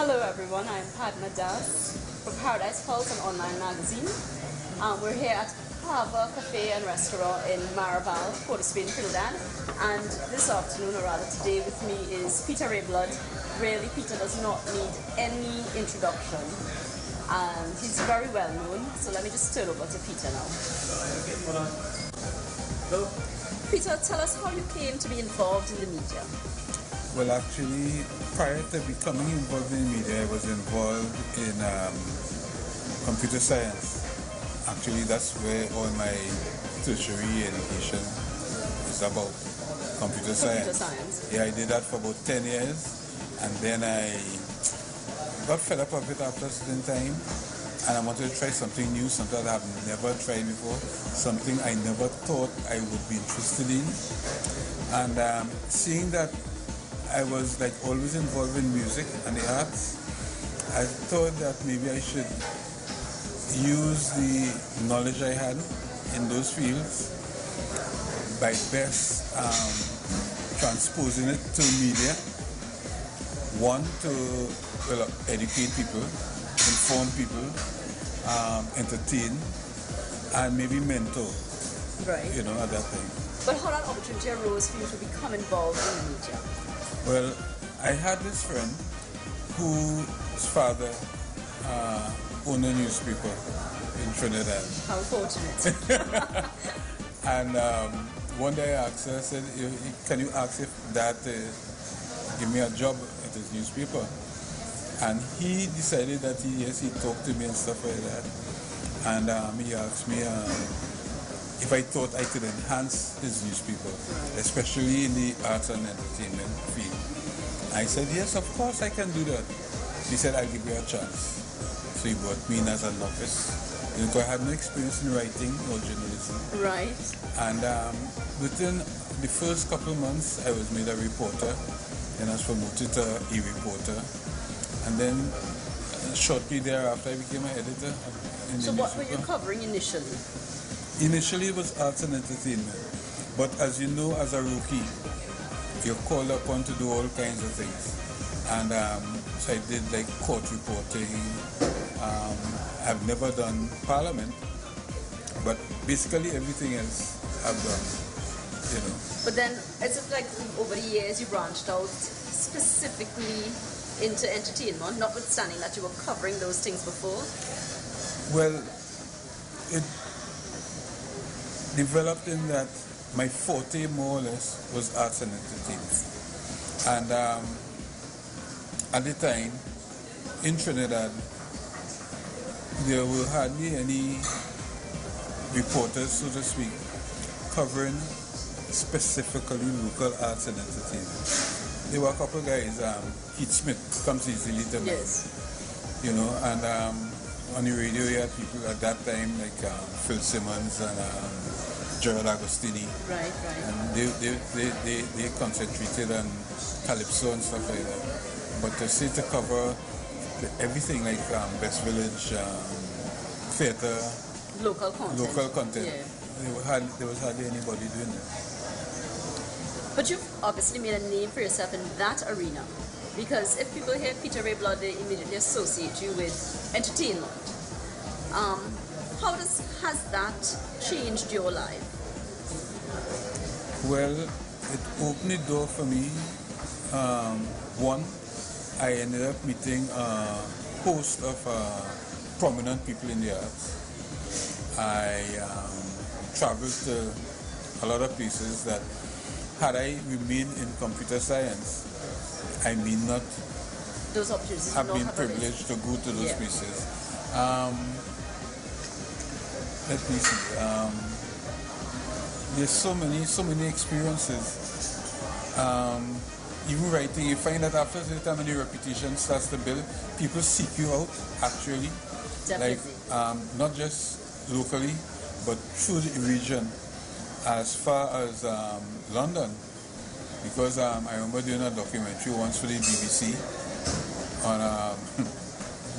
Hello everyone, I'm Padma Das from Paradise Pulse, an online magazine. We're here at Hava Cafe and Restaurant in Marabal, Port of Spain, Trinidad. And this afternoon, or rather today, with me is Peter Rayblood. Really, Peter does not need any introduction. And he's very well known, so let me just turn over to Peter now. Peter, tell us how you came to be involved in the media. Well, actually, prior to becoming involved in media, I was involved in computer science. Actually, that's where all my tertiary education is about, computer science. Yeah, I did that for about 10 years, and then I got fed up of it after a certain time, and I wanted to try something new, something that I've never tried before, something I never thought I would be interested in. And seeing that I was like always involved in music and the arts, I thought that maybe I should use the knowledge I had in those fields by best transposing it to media. One, to educate people, inform people, entertain, and maybe mentor. Right. You know, at that time. But how that opportunity arose for you to become involved in the media? Well, I had this friend whose father owned a newspaper in Trinidad. How fortunate. And one day I asked her, I said, can you ask if Dad give me a job at his newspaper? And he decided that he talked to me and stuff like that. And he asked me if I thought I could enhance his newspaper, especially in the arts and entertainment field. I said, yes, of course I can do that. He said, I'll give you a chance. So he brought me in as a novice, because I had no experience in writing or journalism. Right. And within the first couple of months, I was made a reporter, then I was promoted to a reporter. And then shortly thereafter, I became an editor in the So what newspaper. were you covering initially? Initially it was arts and entertainment, but as you know, as a rookie, you're called upon to do all kinds of things. And so I did like court reporting. I've never done parliament, but basically everything else I've done, you know. But then, it's like over the years you branched out specifically into entertainment, notwithstanding that you were covering those things before? Well, it developed in that my forte more or less was arts and entertainment. And at the time, in Trinidad, there were hardly any reporters, so to speak, covering specifically local arts and entertainment. There were a couple of guys, Keith Smith comes easily to mind, you know, and on the radio you had people at that time like Phil Simmons and Gerald Agostini. Right. And they concentrated on calypso and stuff like that. But to say to cover everything like Best Village, theatre, Local content. Yeah. There was hardly anybody doing it. But you've obviously made a name for yourself in that arena, because if people hear Peter Rayblood, they immediately associate you with entertainment. How has that changed your life? Well, it opened the door for me. One, I ended up meeting a host of prominent people in the arts. I traveled to a lot of places that, had I remained in computer science, I may not those opportunities have been privileged to go to those places. Let me see. There's so many experiences. Even writing, you find that after the time when your reputation starts to build, people seek you out actually. Definitely. Like not just locally, but through the region, as far as London. Because I remember doing a documentary once for the BBC on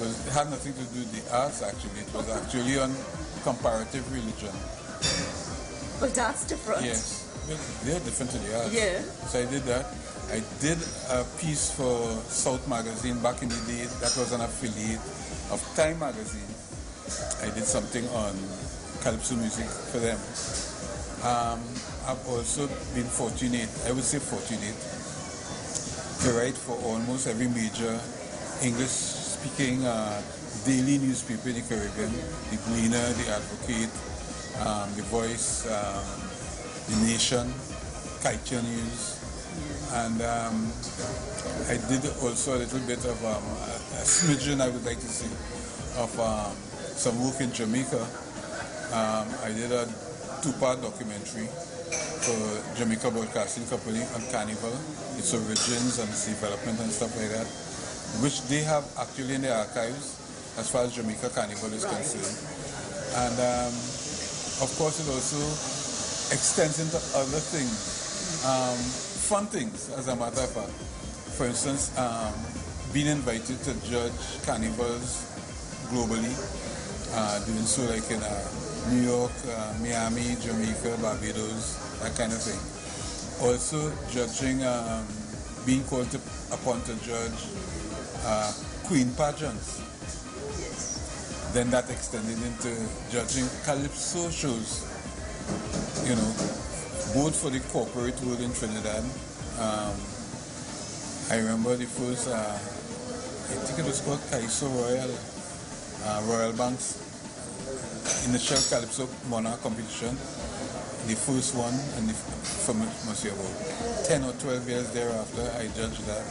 it had nothing to do with the arts actually. It was actually on comparative religion. But that's different. Yes. they're different to the arts. Yeah. So I did that. I did a piece for South Magazine back in the day. That was an affiliate of Time Magazine. I did something on calypso music for them. I've also been fortunate, I would say fortunate, to write for almost every major English-speaking daily newspaper in the Caribbean. The Gleaner, The Advocate, The Voice, The Nation, Kaitya News. And I did also a little bit of a smidgen, I would like to say, of some work in Jamaica. I did a 2-part documentary for Jamaica Broadcasting Company on Carnival, its origins and its development and stuff like that, which they have actually in their archives as far as Jamaica Carnival is concerned. And of course it also extends into other things, fun things as a matter of fact. For instance, being invited to judge carnivals globally, doing so like in New York, Miami, Jamaica, Barbados, that kind of thing. Also judging, being called upon to judge queen pageants. Then that extended into judging calypso shows, you know, both for the corporate world in Trinidad. I remember the first, I think it was called Calypso Royal, Royal Bank's initial Calypso Monarch competition. The first one, and for must be about 10 or 12 years thereafter, I judged that.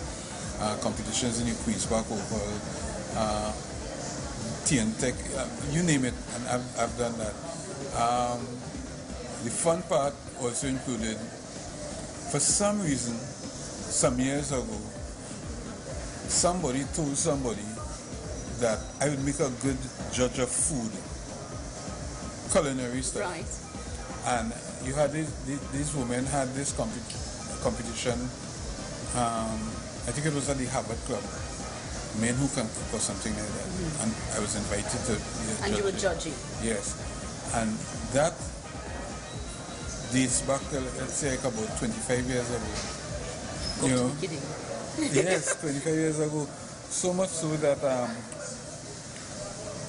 Competitions in the Queen's Park Oval, Tech, you name it, and I've done that. The fun part also included, for some reason, some years ago, somebody told somebody that I would make a good judge of food, culinary stuff. Right. And you had these women had this competition, I think it was at the Harvard Club, Men Who Can Cook or something like that. And I was invited to And you were judging. Yes. And that dates back to, let's say, like about 25 years ago. You know? Kidding. Yes, 25 years ago. So much so that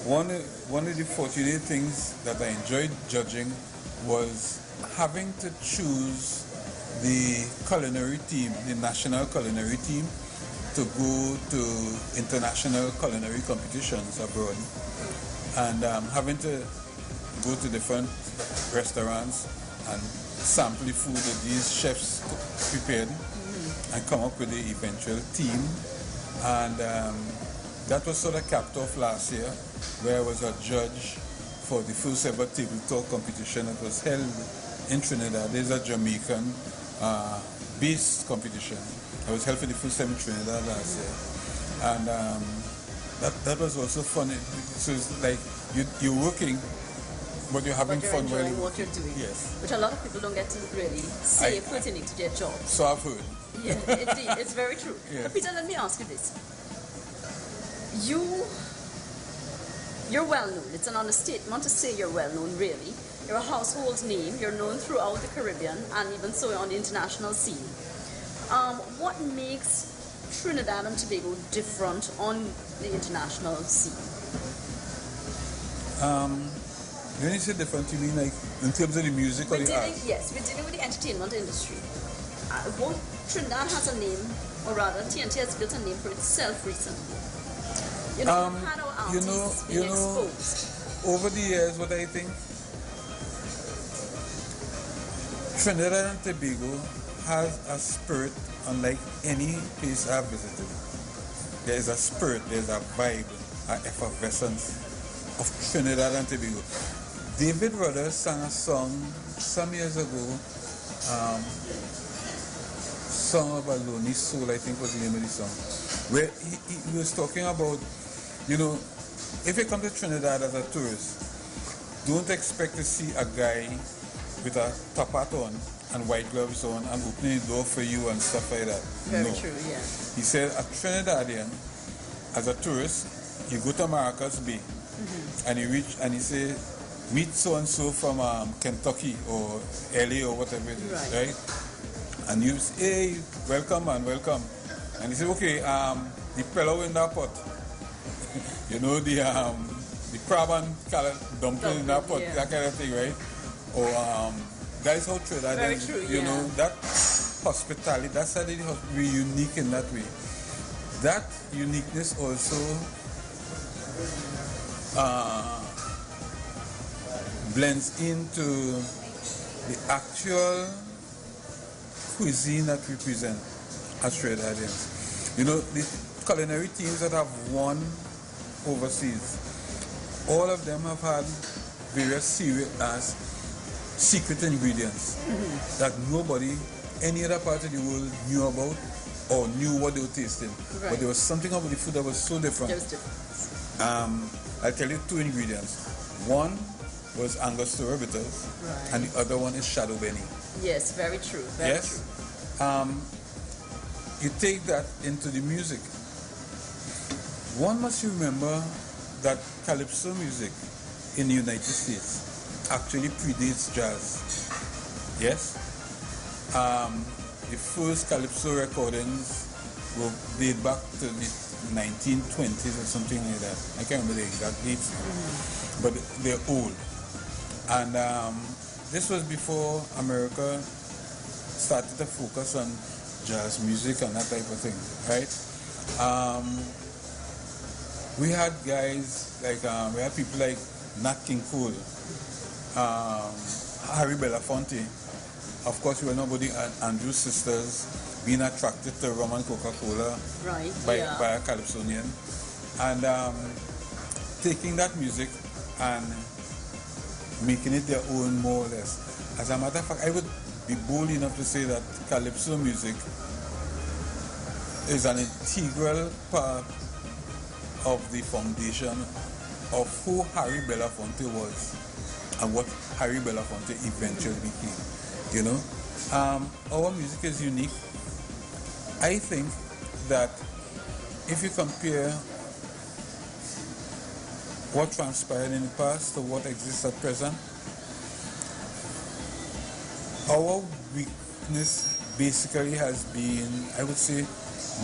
one of the fortunate things that I enjoyed judging was having to choose the culinary team, the national culinary team, to go to international culinary competitions abroad, and having to go to different restaurants and sample the food that these chefs prepared and come up with the eventual team. And that was sort of capped off last year, where I was a judge for the first ever table talk competition that was held in Trinidad. There's a Jamaican based competition. I was held for the first time in Trinidad last year. And that was also fun. So it's like you're working, but you're having fun while enjoying what you're doing. Yes. Which a lot of people don't get to really say pertaining to their job. So I've heard. Yeah, indeed, it's very true. Yeah. But Peter, let me ask you this. You're well known. It's an understatement to say you're well known, really. You're a household name. You're known throughout the Caribbean and even so on the international scene. What makes Trinidad and Tobago different on the international scene? When you say different, you mean like in terms of the music or the art? Yes, we're dealing with the entertainment industry. Trinidad has a name, or rather, TNT has built a name for itself recently. You know, we've had our artists being exposed. Over the years, what I think, Trinidad and Tobago has a spirit unlike any place I've visited. There is a spirit, there's a vibe, an effervescence of Trinidad and Tobago. David Rudder sang a song some years ago, Song of a Lonely Soul, I think was the name of the song, where he was talking about, you know, if you come to Trinidad as a tourist, don't expect to see a guy with a top hat on and white gloves on and opening the door for you and stuff like that. Very true, yeah. He said a Trinidadian, as a tourist, you go to Maracas Bay and you reach and he say meet so and so from Kentucky or LA or whatever it is, right? And you say, hey, welcome man, welcome. And he say, okay, the fellow in that pot, you know, the crab and dumpling in that pot, that kind of thing, right? Or that is how Trinidad is, you know, that hospitality, that's how we're unique in that way. That uniqueness also blends into the actual cuisine that we present as Trinidadians. You know, the culinary teams that have won overseas, all of them have had various secret ingredients that nobody, any other part of the world knew about or knew what they were tasting. But there was something about the food that was so different. There was difference. I'll tell you 2 ingredients. One was Angostura bitters, and the other one is shadow benny. Yes, very true. Very true. You take that into the music. One must remember that calypso music in the United States actually predates jazz. Yes? The first calypso recordings will date back to the 1920s or something like that. I can't remember the exact dates, but they're old. And this was before America started to focus on jazz music and that type of thing, right? We had guys like, we had people like Nat King Cole, Harry Belafonte. Of course, we were nobody, Andrew's sisters being attracted to rum and Coca-Cola by a Calypsonian. And taking that music and making it their own more or less. As a matter of fact, I would be bold enough to say that calypso music is an integral part of the foundation of who Harry Belafonte was and what Harry Belafonte eventually became. You know, our music is unique. I think that if you compare what transpired in the past to what exists at present, our weakness basically has been, I would say,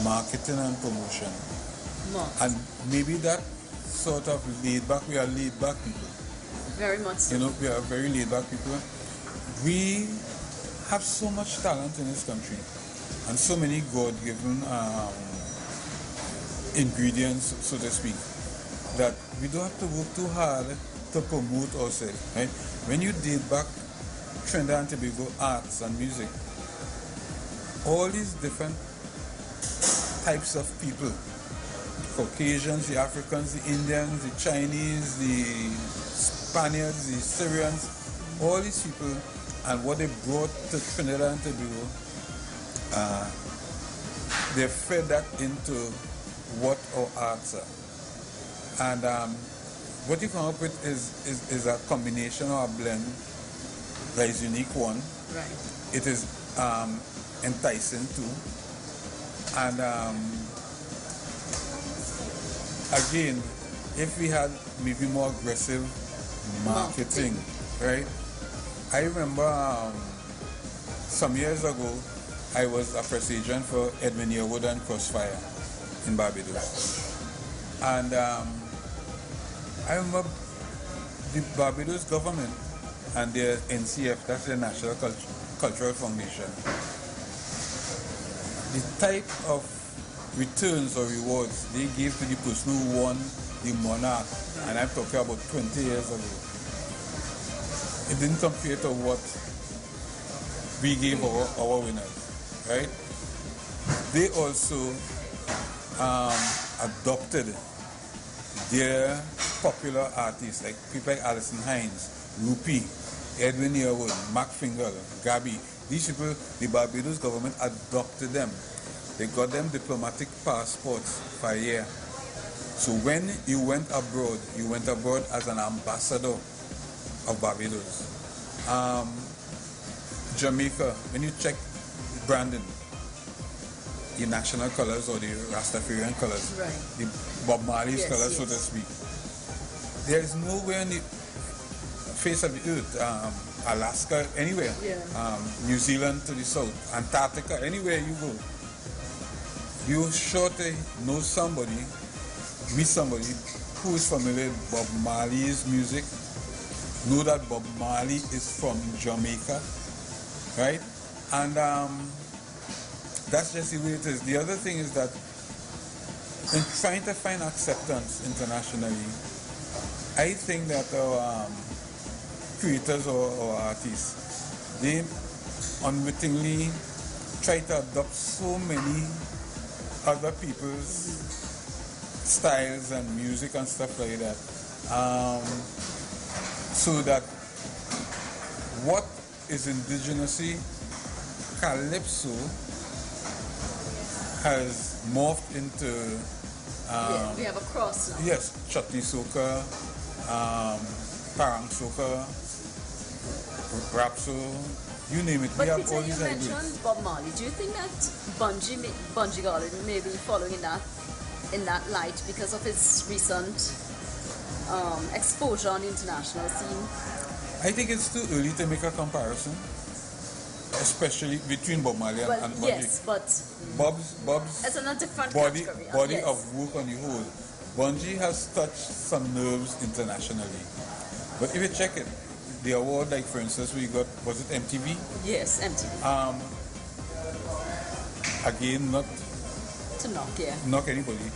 marketing and promotion. And maybe that sort of laid back, we are laid back people. Very much so. You know, we are very laid back people. We have so much talent in this country and so many God-given ingredients, so to speak, that we don't have to work too hard to promote ourselves, right? When you date back Trinidad and Tobago arts and music, all these different types of people, Caucasians, the Africans, the Indians, the Chinese, the Spaniards, the Syrians, all these people, and what they brought to Trinidad and Tobago, they fed that into what our arts are. And what you come up with is a combination or a blend that is unique one. Right. It is enticing too. And again, if we had maybe more aggressive marketing, right? I remember some years ago, I was a press agent for Edwin Yearwood and Crossfire in Barbados. And I remember the Barbados government and their NCF, that's the National Cultural Foundation, the type of returns or rewards they gave to the person who won the monarch, and I'm talking about 20 years ago, it didn't compare to what we gave our winners, right? They also adopted their popular artists, like people like Alison Hines, Rupi, Edwin Yearwood, Mark Fingal, Gabi. These people, the Barbados government adopted them. They got them diplomatic passports for a year. So when you went abroad as an ambassador of Barbados. Jamaica, when you check Brandon, the national colors or the Rastafarian colors, right, the Bob Marley's colors, so to speak, there is nowhere in the face of the earth, Alaska, anywhere, Yeah. New Zealand to the south, Antarctica, anywhere you go, you're sure to know somebody, meet somebody who is familiar with Bob Marley's music, know that Bob Marley is from Jamaica, right? And that's just the way it is. The other thing is that in trying to find acceptance internationally, I think that our creators or artists, they unwittingly try to adopt so many other people's styles and music and stuff like that, so that what is indigenously calypso has morphed into we have a cross now. yes, chutney soca, parang soca, rapso, you name it. We But have Peter, all you these ideas. mentioned Bob Marley. Do you think that Bungie Garden may be following in that light because of his recent exposure on the international scene? I think it's too early to make a comparison, especially between Bob Marley and Well, Bungie. yes, but Bob's it's in a different body category. Yes. of work on the whole. Bungie has touched some nerves internationally. But if you check it, the award, like for instance, we got, was it MTV? Yes, MTV. Again, not To knock, yeah. knock anybody.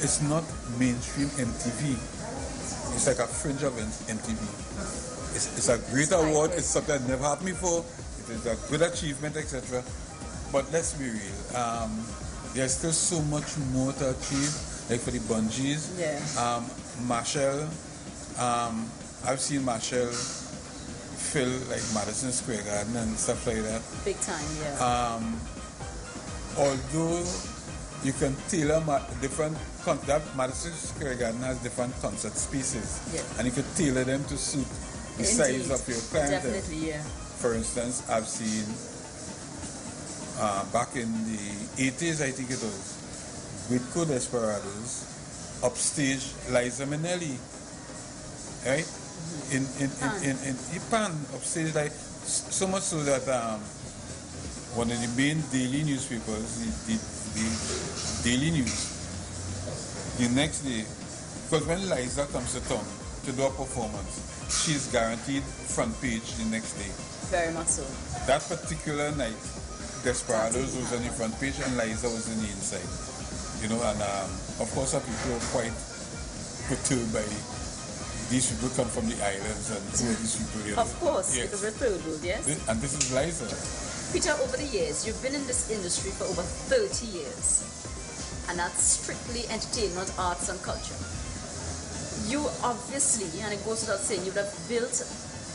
It's not mainstream MTV. It's like a fringe of MTV. It's a great award. It's something that never happened before. It is a good achievement, etc. But let's be real. There's still so much more to achieve. Like for the Bungees, Yeah. Marshall. I've seen Marshall fill like Madison Square Garden and stuff like that. Big time, yeah. Although you can tailor different, that Madison Square Garden has different concert spaces, Yeah. and you can tailor them to suit the size of your clientele. Definitely, yeah. For instance, I've seen back in the 80s, I think it was, with Code Aspirations, upstage Liza Minnelli, right? In Japan, upstage, like so much so that one of the main daily newspapers, the Daily News, the next day, because when Liza comes to town to do a performance, she's guaranteed front page the next day. Very much so. That particular night, Desperados was on the front page and Liza was in the inside. You know, and of course our people were quite perturbed by these people come from the islands and who are these people here? Of course, Yes. because we're third world, yes? And this is Liza. Peter, over the years, you've been in this industry for over 30 years, and that's strictly entertainment, arts, and culture. You obviously, and it goes without saying, you would have built,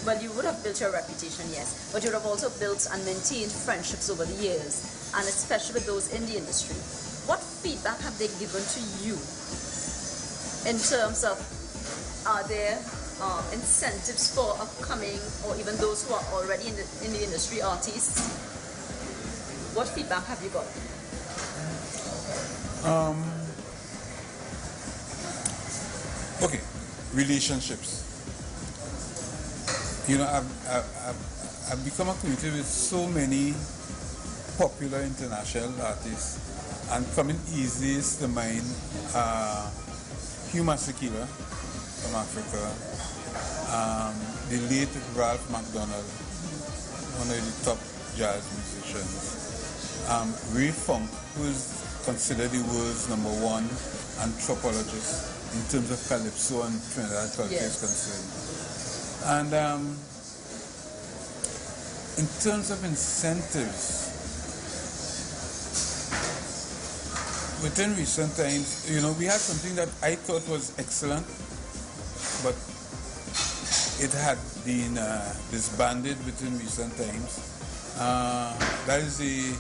well, you would have built your reputation, yes, but you would have also built and maintained friendships over the years, and especially with those in the industry. What feedback have they given to you in terms of, are there incentives for upcoming or even those who are already in the industry, artists? What feedback have you got? Okay, relationships. You know, I've become acquainted with so many popular international artists, and coming easiest to mind, Hugh Masekela from Africa, the late Ralph MacDonald, one of the top jazz musicians, Ray Funk, who is considered the world's #1 anthropologist in terms of calypso and Trinidad culture is concerned. And in terms of incentives, within recent times, you know, we had something that I thought was excellent, but it had been disbanded within recent times. That is the,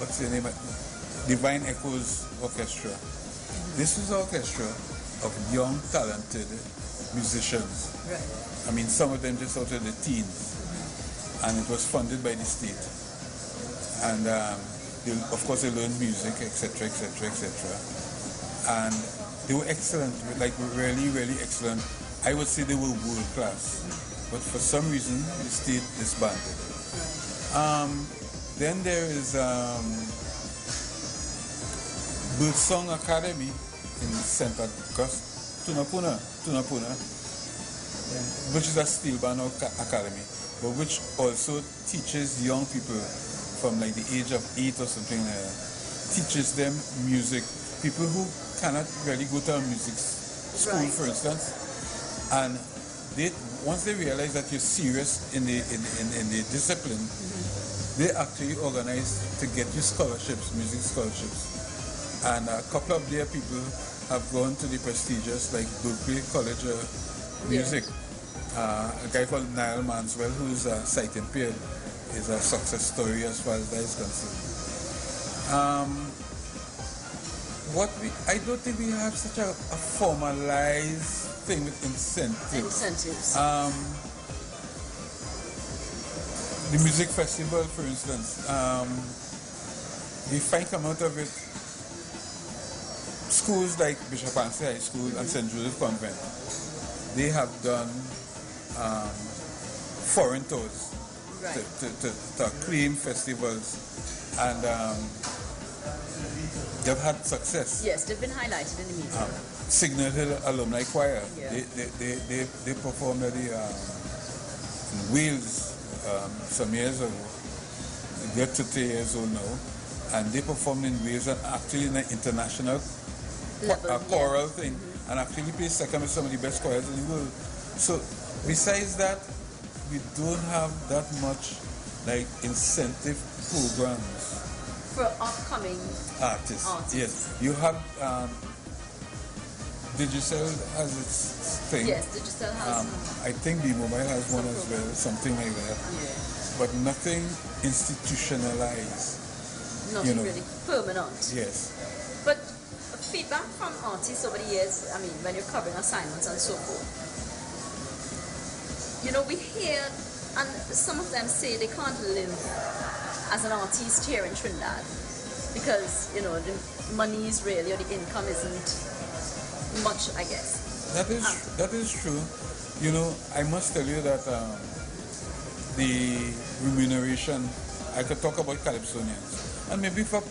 what's the name? Divine Echoes Orchestra. This is an orchestra of young, talented musicians. Right. I mean, some of them just out of the teens. And it was funded by the state. And of course they learned music, etc., etc., etc. And they were excellent, like really, really excellent I would say they were world class, but for some reason they stayed disbanded. Then there is Birdsong Academy in St. August, Tunapuna, which is a steel band academy, but which also teaches young people from like the age of 8 or something like that, teaches them music. People who cannot really go to a music school, for instance, and once they realize that you're serious in the discipline, they actually organize to get you scholarships, music scholarships. And a couple of their people have gone to the prestigious like Berkeley College of Music. A guy called Niall Manswell, who is sight impaired, is a success story as far as that is concerned. I don't think we have such a formalized thing with incentives. The music festival, for instance, the fine come out of it. Schools like Bishop Anstey High School and St. Joseph Convent, they have done foreign tours to acclaim festivals, and they've had success. Yes, they've been highlighted in the media. Signal Hill Alumni Choir, they performed at in Wales some years ago. They're 30 years old now, and they performed in Wales and actually in an international choral thing, and actually play second with some of the best choirs in the world. So besides that, we don't have that much like incentive programs for upcoming artists. Yes, you have Digicel has its thing. Yes, Digicel has. I think the mobile has one as well, something like that. Yeah. But nothing institutionalized. Nothing really permanent. Yes. But feedback from artists over the years, I mean, when you're covering assignments and so forth, we hear, and some of them say they can't live as an artist here in Trinidad because, the money is really, or the income isn't much, I guess. That is true. I must tell you that the remuneration, I could talk about calypsonians, and maybe for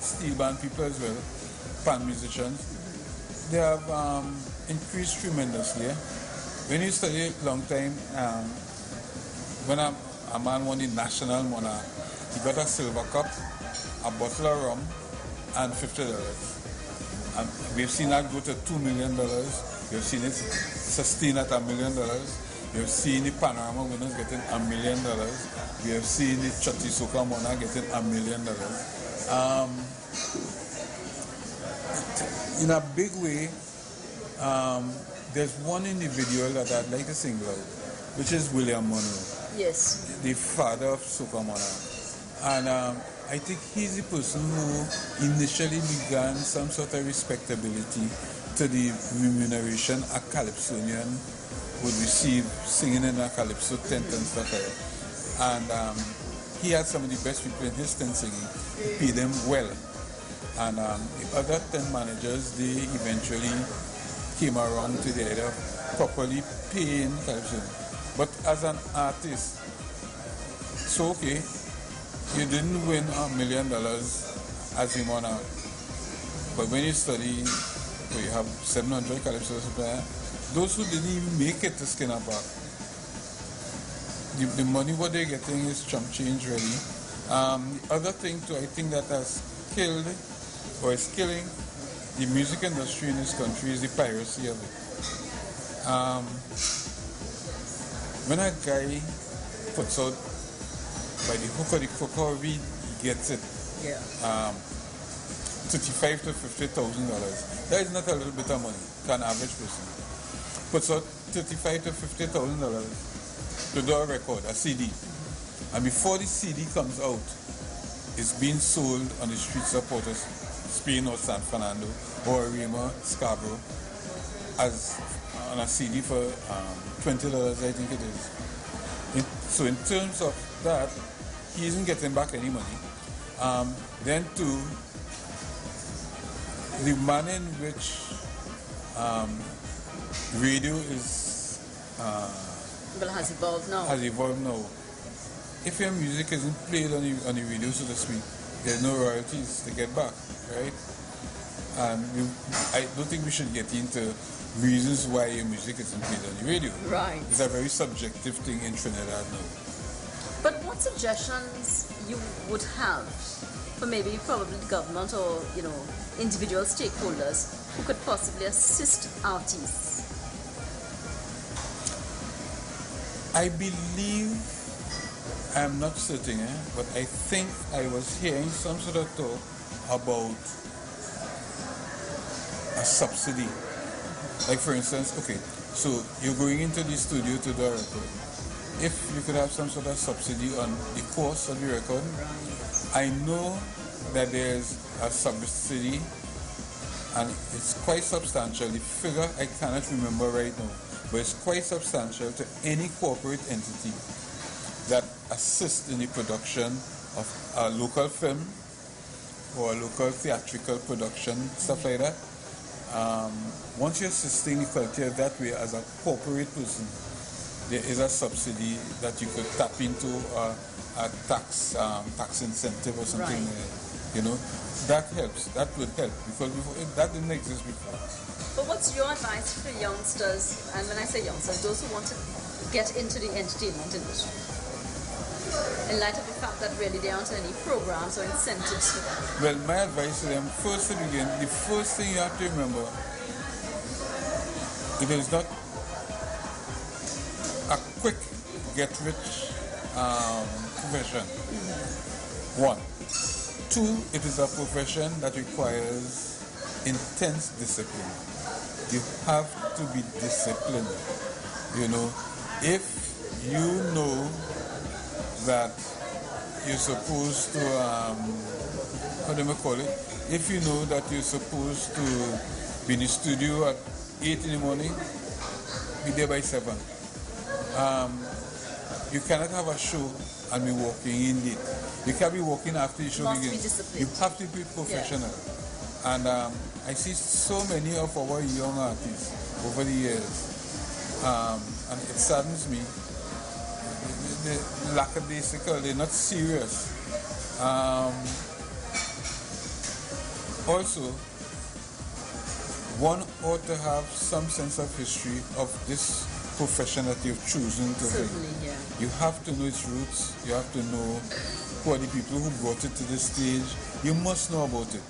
steel band people as well, pan musicians, they have increased tremendously. When you study a long time, when a man won the national monarch, he got a silver cup, a bottle of rum, and $50. And we've seen that go to $2 million. We've seen it sustain at $1 million. We've seen the Panorama winners getting $1 million. We have seen the Chatti Soca monarch getting $1 million. In a big way, there's one individual that I'd like to single out, which is William Monroe. Yes. The father of Soca monarch. And I think he's the person who initially began some sort of respectability to the remuneration a calypsonian would receive singing in a calypso tent and stuff like that. And he had some of the best people in his tent singing. He paid them well. And the other 10 managers, they eventually came around to the idea of properly paying calypso. But as an artist, so okay, you didn't win $1 million as a monarch. But when you study, you have 700 calypsos there, those who didn't even make it to Skinner Park, the money what they're getting is chump change really. The other thing too, I think that has killed or is killing the music industry in this country is the piracy of it. When a guy puts out by the hook or the crook, however he gets it, $35,000 to $50,000. That is not a little bit of money to an average person. Puts out $35,000 to $50,000 to do a record, a CD, and before the CD comes out, it's being sold on the streets of Port of Spain or San Fernando or Rima, Scarborough, as on a CD for $20, I think it is. So in terms of that, he isn't getting back any money. Then too, the manner in which radio is Well, has evolved now. has evolved now. If your music isn't played on the radio, so to speak, there's no royalties to get back, right? And I don't think we should get into reasons why your music isn't played on the radio. Right. It's a very subjective thing in Trinidad now. But what suggestions you would have for maybe probably the government or, individual stakeholders who could possibly assist artists? I believe, I'm not certain, but I think I was hearing some sort of talk about a subsidy. Like for instance, okay, so you're going into the studio to do a record. If you could have some sort of subsidy on the cost of the record, I know that there's a subsidy and it's quite substantial. The figure I cannot remember right now, but it's quite substantial to any corporate entity that assists in the production of a local film or a local theatrical production, stuff like that. Once you're assisting the culture that way as a corporate person, there is a subsidy that you could tap into, a tax incentive or something. Right. That helps. That would help because that didn't exist before. But what's your advice for youngsters, and when I say youngsters, those who want to get into the entertainment industry, in light of the fact that really there aren't any programs or incentives for them? Well, my advice to them, first to begin, the first thing you have to remember, it is not a quick get-rich profession. One. Two, it is a profession that requires intense discipline. You have to be disciplined. If you know that you're supposed to, how do I call it? If you know that you're supposed to be in the studio at 8 in the morning, be there by 7. You cannot have a show and be walking in late. You can't be walking after the show begins. You have to be professional. Yeah. And I see so many of our young artists over the years, and it saddens me. They're lackadaisical, they're not serious. Also, one ought to have some sense of history of this profession that you've chosen to do. Yeah. You have to know its roots. You have to know who are the people who brought it to this stage. You must know about it.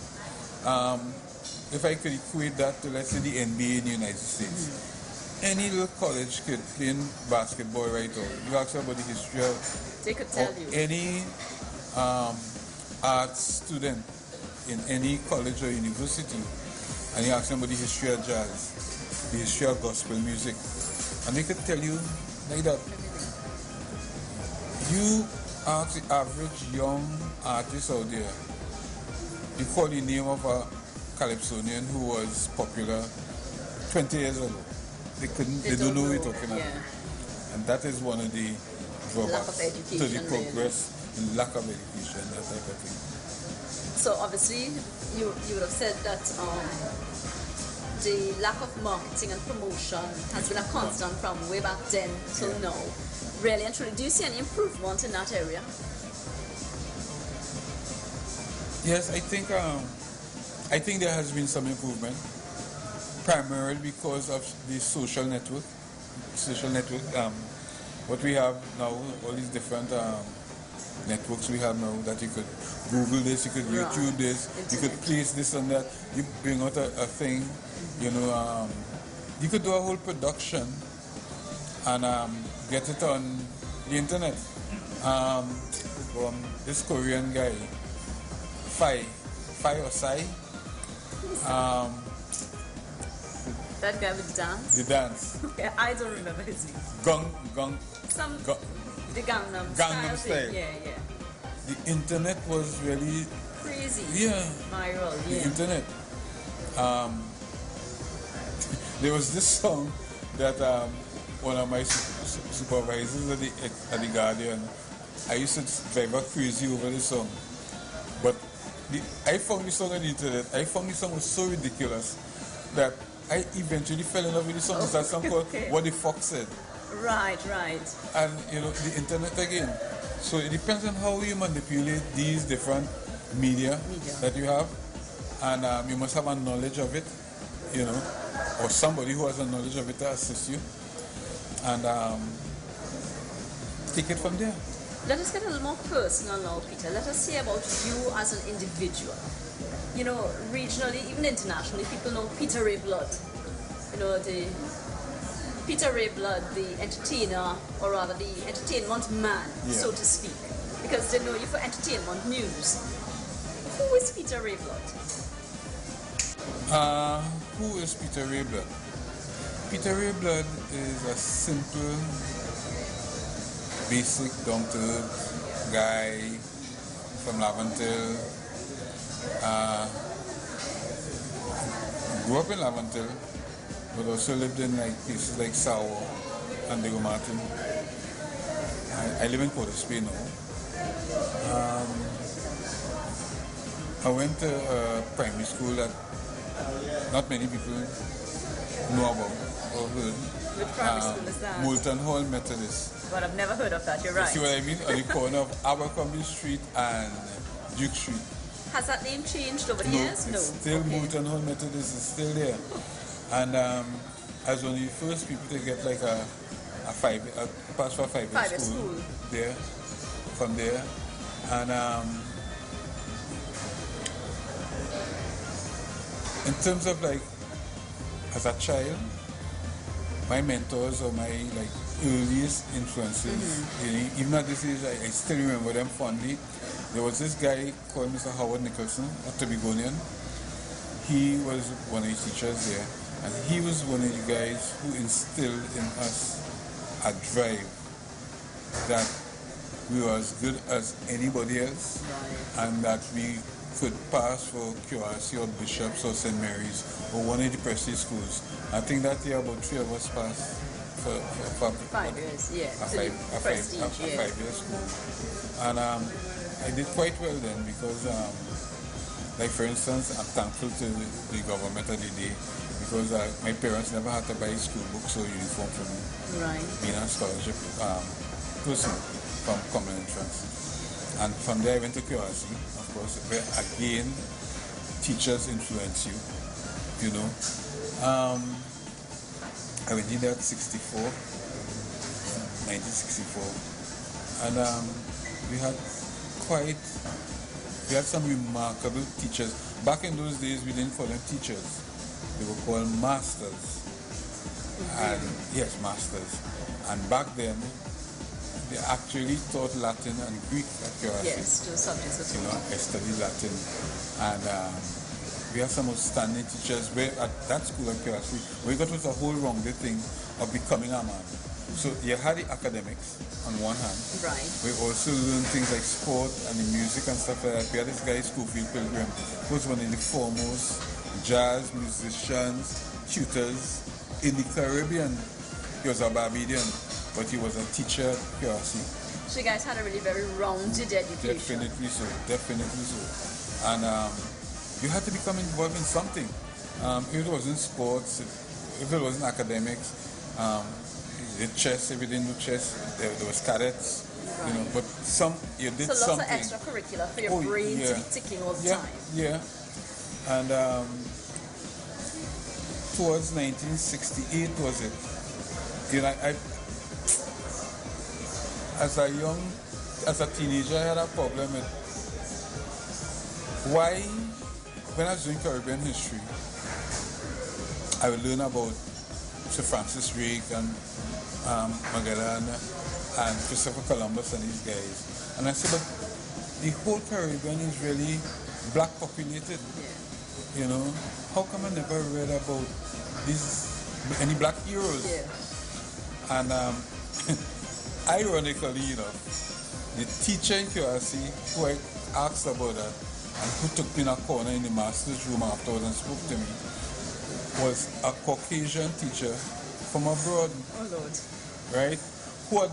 If I could equate that to, let's say, the NBA in the United States. Any little college kid playing basketball right now, you ask about the history of they could tell you. Any arts student in any college or university, and you ask them about the history of jazz, the history of gospel music, and they could tell you like that. You ask the average young artist out there, you call the name of a Calypsonian who was popular 20 years ago. They don't know what you're talking about. And that is one of the drawbacks to the progress and lack of education, that type of thing. So obviously you would have said that the lack of marketing and promotion has been a constant from way back then till now. Really and truly, do you see any improvement in that area? Yes, I think there has been some improvement, primarily because of the social network. What we have now, all these different networks we have now, that you could Google this, you could YouTube this, you could place this and that, you bring out a thing, you could do a whole production and get it on the internet. This Korean guy, Fai or Sai, that guy with the dance? The dance. I don't remember his name. The Gangnam Style. Yeah. The internet was really crazy. Yeah. Viral. Yeah. The internet. There was this song that one of my supervisors at the Guardian, I used to drive her crazy over this song. But I found the song on the internet. I found the song was so ridiculous that I eventually fell in love with the song. That song called What the Fox Said. Right. And you know, the internet again. So it depends on how you manipulate these different media. That you have, and you must have a knowledge of it, you know, or somebody who has a knowledge of it to assist you, and take it from there. Let us get a little more personal now, Peter. Let us say about you as an individual. You know, regionally, even internationally, people know Peter Ray Blood. You know, the Peter Ray Blood, the entertainer, or rather the entertainment man, so to speak, because they know you for entertainment news. Who is Peter Ray Blood? Who is Peter Ray Blood? Peter Ray Blood is a simple, basic, down-to-earth guy from Laventille. Grew up in Laventille, but also lived in like places like Sawa and Diego Martin. I live in Port of Spain now. I went to a primary school that not many people know about or heard. Which primary school is that? Moulton Hall Methodist. But I've never heard of that, you're right. You see what I mean? On the corner of Abercrombie Street and Duke Street. Has that name changed over the years? No, it's still Moulton Hall Methodist is still there. And I was one of the first people to get like a pass for a five-year school there, from there. And in terms of like, as a child, my mentors or my like earliest influences, you know, even at this age, I still remember them fondly. There was this guy called Mr. Howard Nicholson, a Tobagonian. He was one of the teachers there, and he was one of the guys who instilled in us a drive that we were as good as anybody else, and that we could pass for QRC or Bishops or St. Mary's or one of the prestige schools. I think that year about 3 of us passed for 5 years, yeah. A five-year school. And I did quite well then because, like for instance, I'm thankful to the government of the day because my parents never had to buy school books or uniform for me. Right. Being a scholarship person from common entrance. And from there I went to QRC, of course, where again teachers influence you, you know. I went in there at 1964, and we had some remarkable teachers. Back in those days we didn't call them teachers, they were called masters. And yes, masters. And back then they actually taught Latin and Greek at QRC. Yes, those subjects as well. You know, I studied Latin, and we had some outstanding teachers where at that school at QRC, we got with a whole rounded thing of becoming a man. So you had the academics on one hand. Right. We also learned things like sport and the music and stuff like that. We had this guy, Schofield Pilgrim, who was one of the foremost jazz musicians, tutors in the Caribbean. He was a Barbadian, but he was a teacher at QRC. So you guys had a really very rounded education. Definitely so. And you had to become involved in something. If it wasn't sports, if it wasn't academics, you did chess. If you didn't do chess, there was cadets. Right. You know, but you did so something. Lots of extracurricular for your brain to be ticking all the time. Yeah. And towards 1968 was it? You know, as a teenager, I had a problem with why, when I was doing Caribbean history, I would learn about Sir Francis Drake and Magellan and Christopher Columbus and these guys. And I said, but the whole Caribbean is really black populated. You know, how come I never read about any black heroes? Yeah. And ironically enough, the teacher in QRC who I asked about that and who took me in a corner in the master's room afterwards and spoke to me was a Caucasian teacher from abroad. Oh Lord. Right? Who had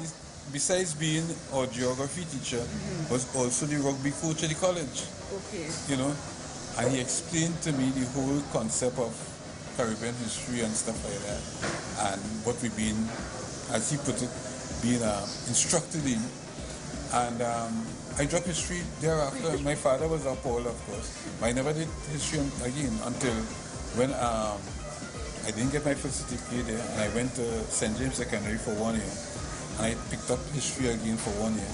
besides being our geography teacher, was also the rugby coach at the college. Okay. You know? And he explained to me the whole concept of Caribbean history and stuff like that, and what we've been, as he put it, being instructed in. And I dropped history thereafter. My father was appalled, of course, but I never did history again until when I didn't get my first certificate there, and I went to St. James Secondary for 1 year, and I picked up history again for 1 year,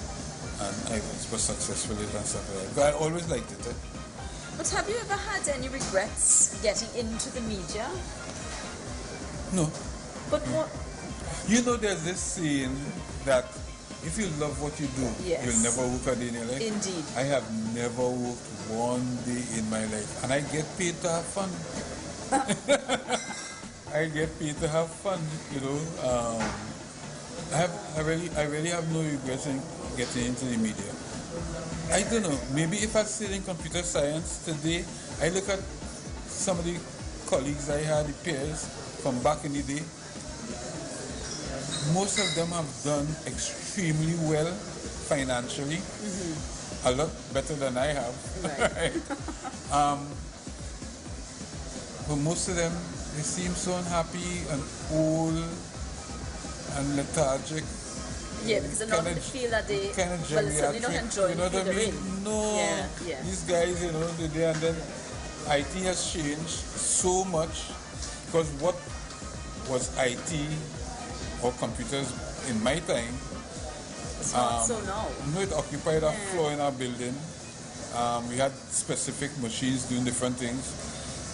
and I was successful in it and stuff like that. But I always liked it. But have you ever had any regrets getting into the media? No. But what? You know, there's this saying that if you love what you do, yes, you'll never work a day in your life. Indeed. I have never worked one day in my life, and I get paid to have fun. I get paid to have fun, you know. I really have no regrets in getting into the media. I don't know, maybe if I stayed in computer science today, I look at some of the colleagues I had, the peers from back in the day, most of them have done extremely well financially, a lot better than I have. Right. But most of them, they seem so unhappy and old and lethargic. Yeah, because they're not going to feel that they kind of certainly not enjoying you know what I mean? No, yeah. These guys, you know, and then IT has changed so much, because what was IT or computers in my time, it's not so now. No, it occupied a floor in our building. We had specific machines doing different things.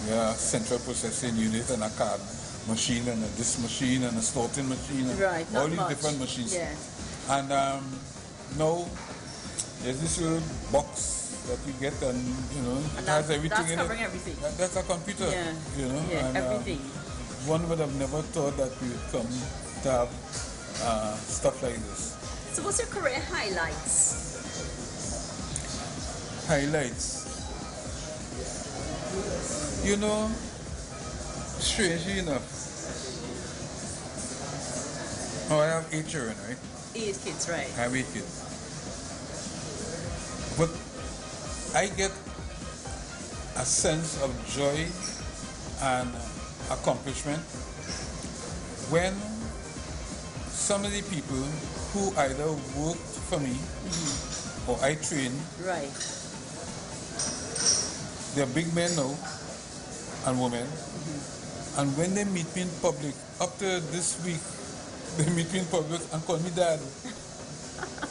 We had a central processing unit and a card machine and a disk machine and a sorting machine, and right, all these different machines. Yeah. And now there's this little box that you get, and you know, it has everything in it. That's covering everything. That's a computer, you know. Yeah, and, everything. One would have never thought that we would come to have stuff like this. So what's your career highlights? Highlights. You know, strangely enough, I have 8 children, right? 8 kids, right? I have 8 kids. But I get a sense of joy and accomplishment when some of the people who either worked for me or I trained, right, they're big men now and women, and when they meet me in public, up to this week, they meet me in public and call me dad.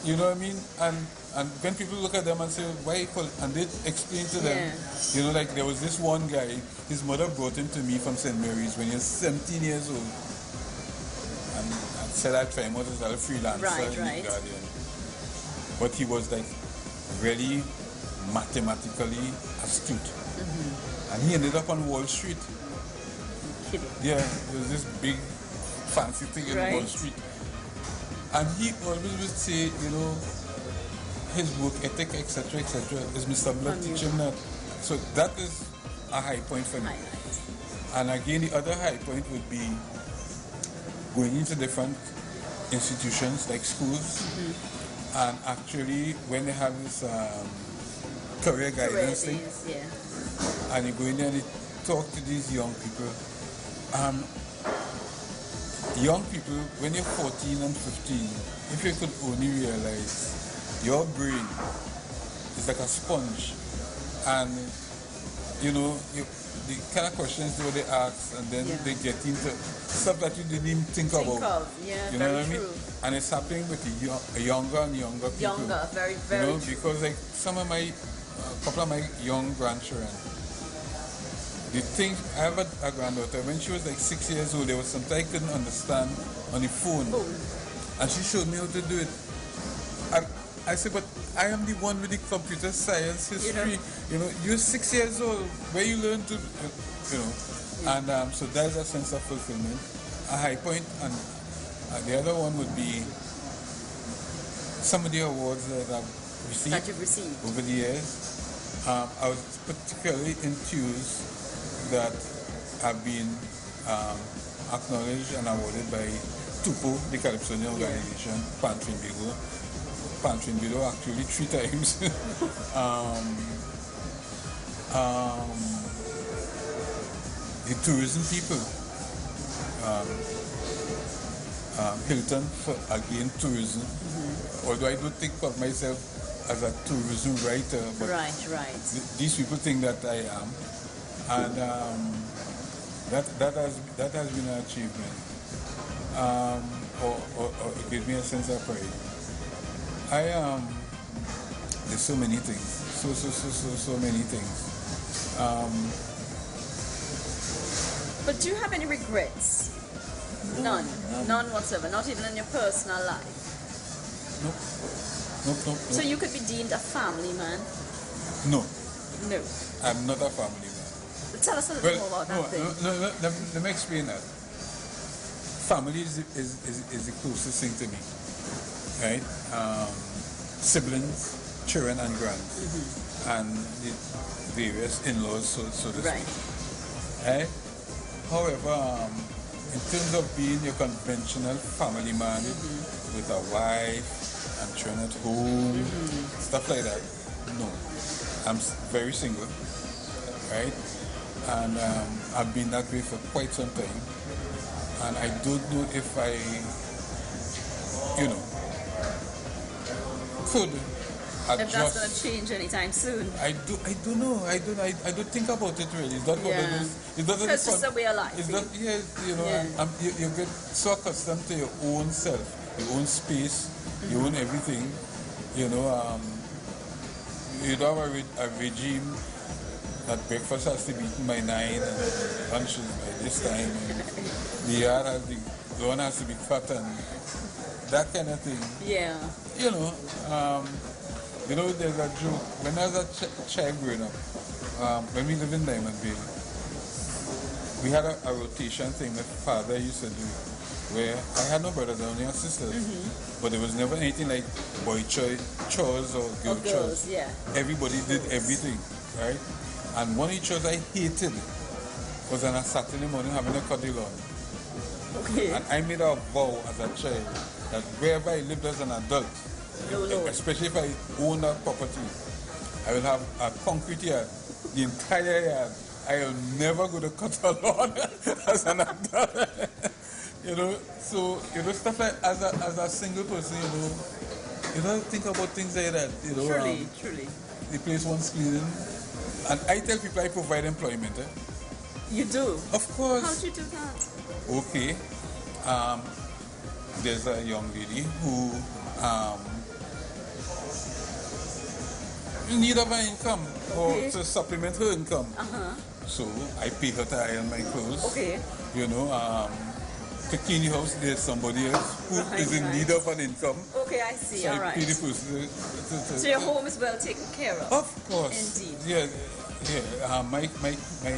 You know what I mean? And when people look at them and say, why you call, and they explain to them, you know, like there was this one guy, his mother brought him to me from St. Mary's when he was 17 years old, and said I'd try him out as a freelancer in the Guardian. But he was like really mathematically astute. And he ended up on Wall Street. Yeah, there was this big fancy thing in Wall Street. And he always would say, you know, his work ethic, etc., is Mr. Blood teaching that. So that is a high point for me. And again, the other high point would be going into different institutions like schools, and actually when they have this career guidance thing, and you go in there and you talk to these young people. Young people, when you're 14 and 15, if you could only realize your brain is like a sponge, and you know, the kind of questions they ask, and then they get into stuff that you didn't even think about. You know what I mean? True. And it's happening with the younger and younger people. Younger, very, very. You know, because like some of my, a couple of my young grandchildren, the thing, I have a granddaughter, when she was like 6 years old, there was something I couldn't understand on the phone. And she showed me how to do it. And I said, but I am the one with the computer science history. You know, you're 6 years old, where you learn to, you know. And so there's a sense of fulfillment, a high point. And the other one would be some of the awards that I've received, over the years. I was particularly enthused that have been acknowledged and awarded by TUPO, the Calypsonian organization, Pan Trinidad actually 3 times. the tourism people. Hilton for again tourism. Although I don't think of myself as a tourism writer, but these people think that I am, and that has been an achievement, or it gives me a sense of pride. There's so many things, so many things. But do you have any regrets? None whatsoever, not even in your personal life? Nope. So you could be deemed a family man? No. I'm not a family man. Tell us a little more about that thing. Let me explain that. Family is the closest thing to me, right? Siblings, children and grands, and the various in-laws, so to speak. Right? However, in terms of being your conventional family man with a wife and children at home, stuff like that, no. I'm very single, right? And I've been that way for quite some time. And I don't know if I, could adjust. If that's going to change anytime soon. I don't know. I don't think about it really. It's not one of those. It's just a way of life. It's not. You get so accustomed to your own self, your own space, your own everything. You don't have a regime that breakfast has to be eaten by 9 and lunch is by this time. And the yard lawn has to be cut and that kind of thing. Yeah. There's a joke. When I was a child growing up, when we lived in Diamond Vale, we had a rotation thing my father used to do, where I had no brothers, I only had sisters. But there was never anything like boy chores or girl chores. Yeah. Everybody did everything, right? And one of the chores I hated was on a Saturday morning having to cut the lawn. Okay. And I made a vow as a child that wherever I lived as an adult, especially if I own a property, I will have a concrete yard, the entire yard. I will never go to cut a lawn as an adult. So stuff like as a single person, you don't think about things like that. Truly. The place wants cleaning, and I tell people I provide employment. You do? Of course. How do you do that? Okay. There's a young lady who in need of an income or to supplement her income. So I pay her to iron my clothes. Okay. To clean the house, there's somebody else who is in need of an income. Okay, I see. So all I right. pay the person So your home is well taken care of? Of course. Indeed. Yeah. My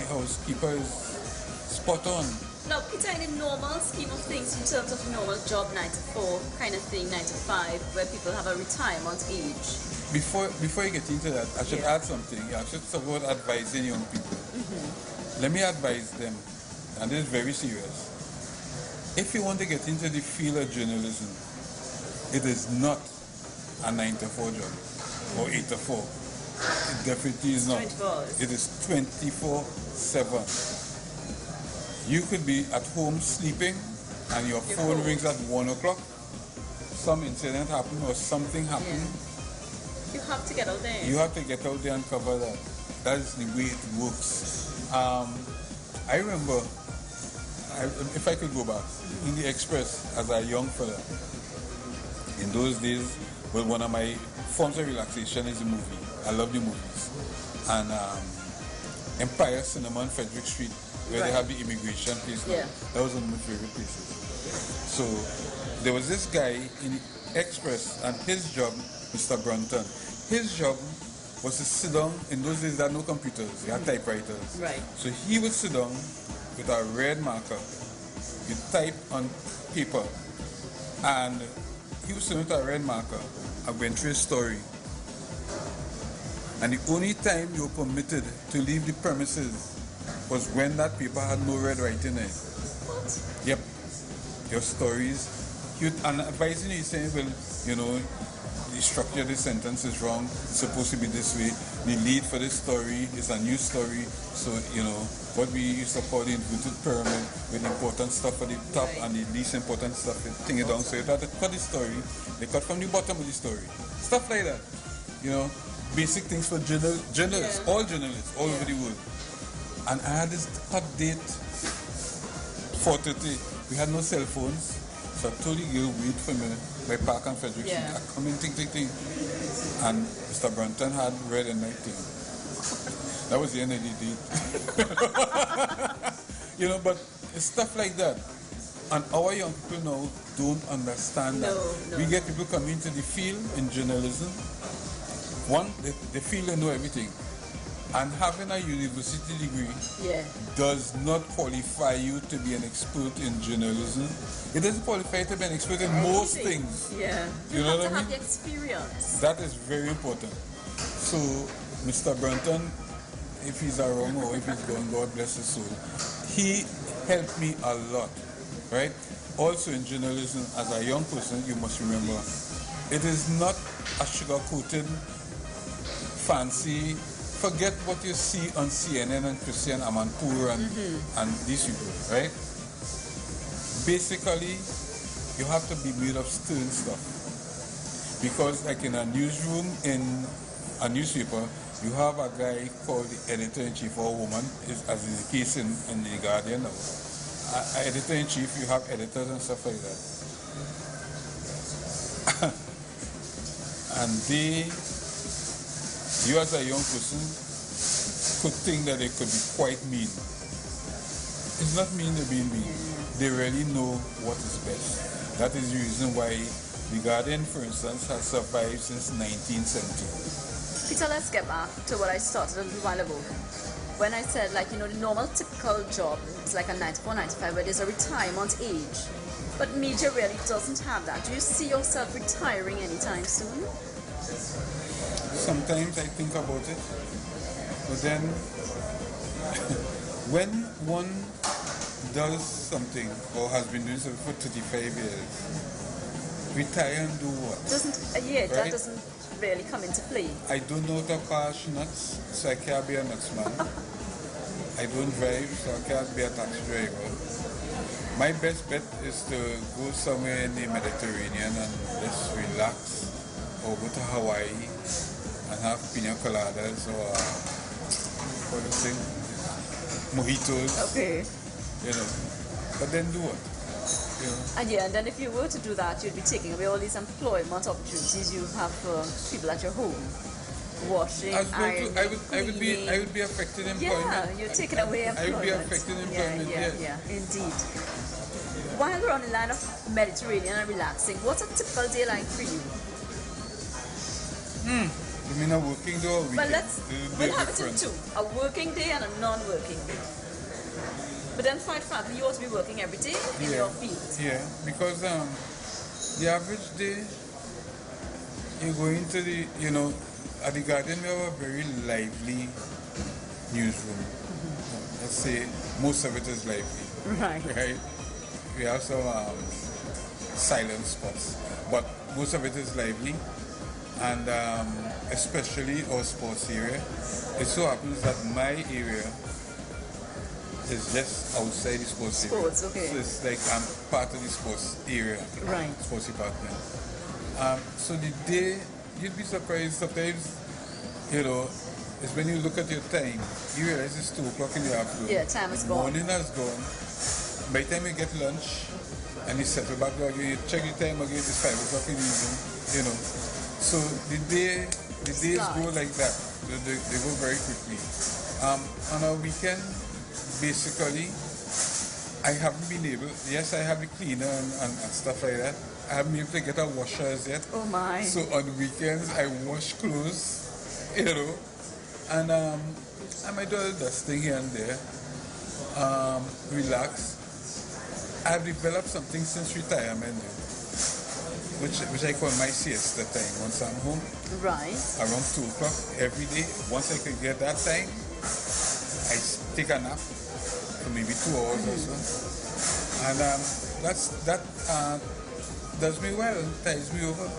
housekeeper is spot on. Now, Peter, in a normal scheme of things, in terms of normal job, 9 to 4 kind of thing, 9 to 5, where people have a retirement age. Before you get into that, I should add something. I should talk about advising young people. Let me advise them, and this is very serious. If you want to get into the field of journalism, it is not a 9 to 4 job or 8 to 4. It definitely is not. 24 hours. It is 24/7. You could be at home sleeping and your phone rings at 1 o'clock. Some incident happened or something happened. Yeah. You have to get out there. You have to get out there and cover that. That is the way it works. I remember, if I could go back, in the Express as a young fella, in those days, one of my forms of relaxation is a movie. I love the movies. And Empire Cinema on Frederick Street, where they have the immigration place now. That was one of my favorite places. So there was this guy in the Express, and his job, Mr. Brunton, his job was to sit down. In those days, there had no computers, they had typewriters. Right. So he would sit down with a red marker. You type on paper, and he was sitting with a red marker. I went through his story. And the only time you were permitted to leave the premises was when that paper had no red writing in it. What? Yep. Your stories. And advising you saying, well, the structure of the sentence is wrong. It's supposed to be this way. the lead for this story is a new story. So, what we used to call the inverted pyramid, with the important stuff at the top and the least important stuff, they thing it down. So if they cut the story, they cut from the bottom of the story. Stuff like that. Basic things for journalists, all journalists, all over the world. And I had this hot date, 4:30. We had no cell phones. So I told the girl, wait for me by Park and Frederick. I come in, ting. And Mr. Brunton had red and white thing. That was the end of the date. But it's stuff like that. And our young people now don't understand that. No. We get people coming into the field in journalism. One, they feel they know everything. And having a university degree does not qualify you to be an expert in journalism. It doesn't qualify you to be an expert in most things. Yeah. You know what I mean? Have the experience. That is very important. So, Mr. Brunton, if he's around or if he's gone, God bless his soul, he helped me a lot, right? Also in journalism, as a young person, you must remember, it is not a sugar-coated, fancy, forget what you see on CNN and Christian Amanpour and these people, right? Basically, you have to be made of stern stuff. Because like in a newsroom, in a newspaper, you have a guy called the editor-in-chief, or a woman, as is the case in the Guardian now. Editor-in-chief, you have editors and stuff like that. And you as a young person could think that they could be quite mean. It's not mean they're being mean. They really know what is best. That is the reason why the Guardian, for instance, has survived since 1970. Peter, let's get back to what I started a little while ago. When I said, the normal typical job is like a 94, 95, where there's a retirement age. But media really doesn't have that. Do you see yourself retiring anytime soon? Sometimes I think about it, but then when one does something or has been doing something for 35 years, retire and do what? That doesn't really come into play. I don't know how to cash nuts, so I can't be a nuts man. I don't drive, so I can't be a taxi driver. My best bet is to go somewhere in the Mediterranean and just relax, or go to Hawaii and have pina coladas or what do you think? Mojitos. Okay. But then do what? And then if you were to do that, you'd be taking away all these employment opportunities you have for people at your home. Washing, ironing, I would be affected employment. Yeah, you're taking away employment. I would be affected employment. Yeah, indeed. While we're on the line of Mediterranean and relaxing, what's a typical day like for you? You mean a working day or weekend? Well, we'll have it in two. A working day and a non-working day. But then quite frankly, you ought to be working every day in your field. Yeah, because the average day, you go into at the Guardian we have a very lively newsroom. Let's say most of it is lively. Right? We have some silent spots, but most of it is lively. And especially our sports area. It so happens that my area is just outside the sports area. Okay. So it's like I'm part of the sports area. Right. Sports department. So the day, you'd be surprised sometimes, it's when you look at your time, you realize it's 2 o'clock in the afternoon. Yeah, time is gone. Morning has gone. By the time you get lunch and you settle back again, you check the time again, it's 5 o'clock in the evening, So the days go like that. They go very quickly. On a weekend, basically, I haven't been able, yes, I have a cleaner and stuff like that. I haven't been able to get a washer as yet. Oh my. So on weekends, I wash clothes, and I might do a little dusting here and there, relax. I've developed something since retirement, which I call my siesta time. Once I'm home, right, around 2 o'clock every day. Once I can get that time, I take a nap for maybe 2 hours or so, and that does me well, ties me over.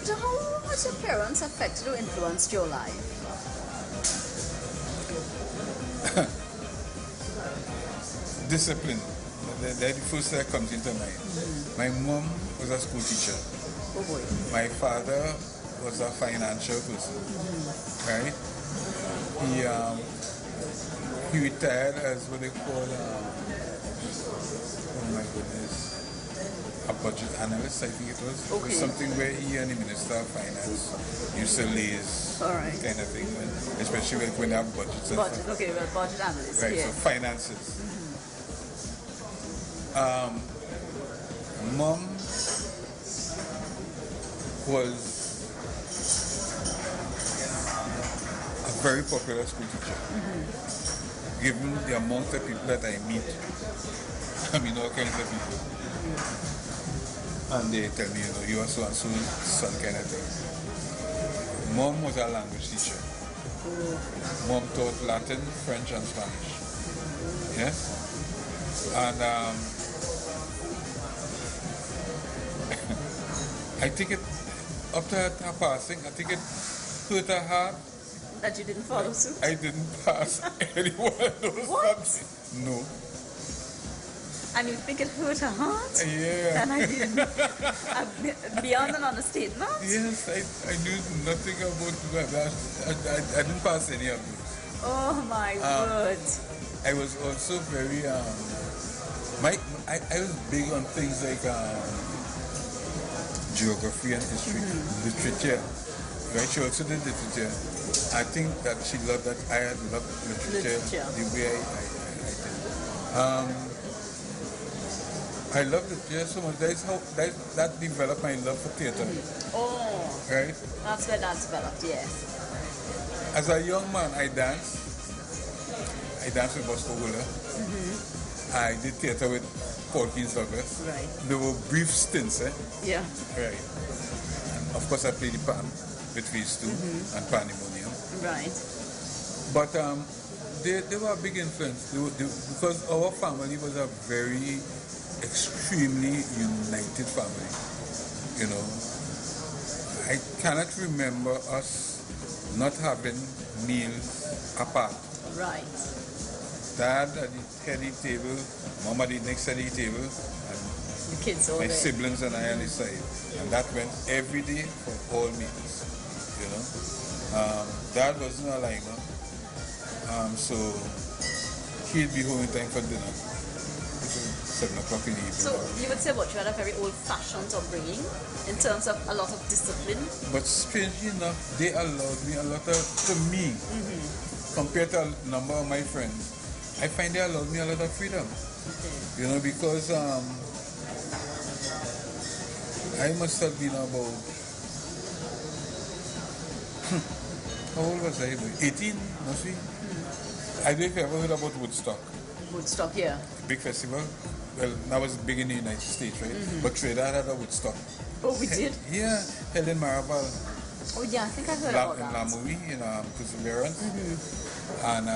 So how has your parents affected or influenced your life? Discipline. That's the first that comes into mind. My mom was a school teacher. Oh boy. My father was a financial person, right? He retired as what they call, oh my goodness, a budget analyst, I think it was. Okay. It was something where he and the Minister of Finance used to liaise, kind of thing, especially when they have budgets. Budget, okay, well, budget analyst. Right, Yeah. so finances. Mom was a very popular school teacher. Given the amount of people that I meet, I mean all kinds of people. And they tell me, you know, you are so and so son kind of thing. Mom was a language teacher. Mom taught Latin, French and Spanish. Yes? And I think it, up to her passing, I think it hurt her heart. That you didn't follow suit? I didn't pass any one of those subjects. No. And you think it hurt her heart? Yeah. And I didn't. Beyond an understatement? Yes, I knew nothing about that. I didn't pass any of them. Oh my word. I was also very, I was big on things like geography and history, literature. Right? She also did literature. I think that she loved that. I had loved literature the way I did. I love literature so much. That developed my love for theatre. Oh. Right? That's where that developed, yes. As a young man, I danced. I danced with Bosco Wooler. I did theatre with Paul Keynes Douglas. Right. There were brief stints, Yeah. Right. And of course, I played the pan with Phase 2 and Pandemonium. Right. But they were a big influence because our family was a very extremely united family. You know, I cannot remember us not having meals apart. Right. Dad at the head of the table, Mom at the next side of the table, and The kids all my there. siblings and I on the side. And that went every day for all meals. You know, Dad wasn't a limer, so he'd be home in time for dinner. 7 o'clock in the evening. So you would say what, you had a very old-fashioned upbringing in terms of a lot of discipline? But strangely enough, they allowed me a lot of, to me, compared to a number of my friends, I find they allowed me a lot of freedom. Okay. You know, because I must have been about, how old was I? 18, must be? I don't know if you ever heard about Woodstock. Woodstock, yeah. Big festival. Well, that was big in the United States, right? But Trinidad had a Woodstock. Oh, we did? Yeah, held in Maraval. Oh, yeah, I think I heard about In that. La Mourie, in Perseverance. And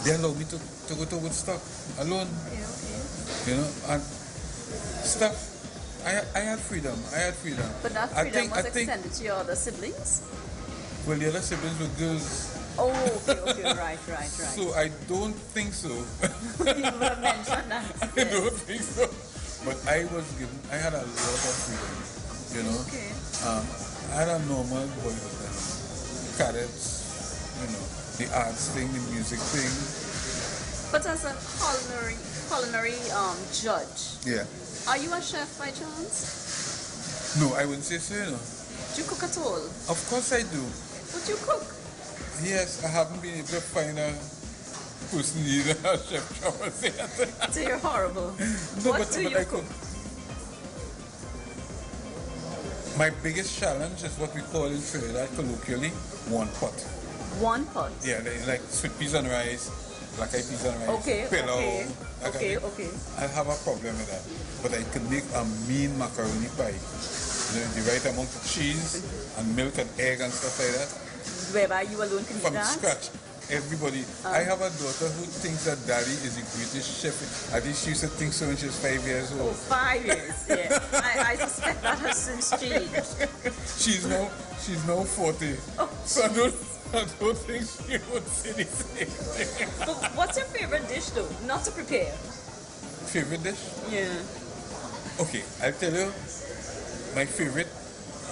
they allowed me to go to Woodstock alone. Okay, okay. You know, and stuff. I had freedom. But that freedom was extended to your other siblings? Well, the other siblings were girls. Oh, okay, right. So I don't think so. You have mentioned that. I don't think so. But I had a lot of freedom, you know. Okay. I had a normal boyhood. Cadets, you know, the arts thing, the music thing. But as a culinary judge, Yeah. are you a chef by chance? No, I wouldn't say so, you know. Do you cook at all? Of course I do. Would you cook? Yes, I haven't been able to find a person needing a chef job and say that. So you're horrible. No, What but do you I cook? My biggest challenge is what we call in Trinidad colloquially one pot. One pot. Yeah, like sweet peas and rice, black eyed peas and rice, Okay, pillow. okay, that kind of okay. thing. I have a problem with that. But I can make a mean macaroni pie. You know, the right amount of cheese and milk and egg and stuff like that. Whereby you alone can do From that? scratch. Everybody. I have a daughter who thinks that daddy is the greatest chef. At least she used to think so when she was 5 years Oh, old. 5 years, yeah. I suspect that has since changed. She's now 40. Oh, So I don't, I don't think she would say the same thing. But what's your favorite dish though? Not to prepare. Favorite dish? Yeah. Okay, I'll tell you my favorite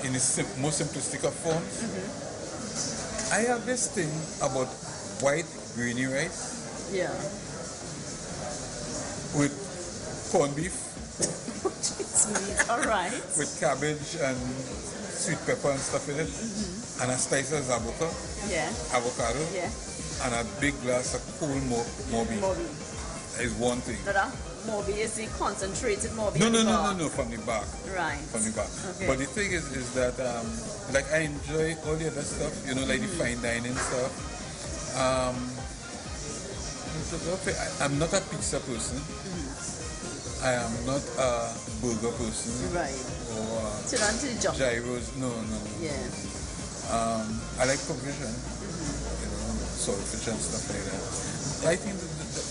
in its most simplistic of forms. I have this thing about white grainy rice Yeah. with corned beef, Jeez, all right. with cabbage and sweet pepper and stuff in it, and a slice of Yeah. avocado, Yeah. and a big glass of cool mobi. Mobi. Is one thing. That mobi is the concentrated mobi. No, from the back. Right. From the back. Okay. But the thing is that like I enjoy all the other stuff, you know, like the fine dining stuff. I'm not a pizza person. I am not a burger person. Right. Or So down to the jump. gyros. No. Yeah. I like provision, you know, saltfish and stuff like that. I think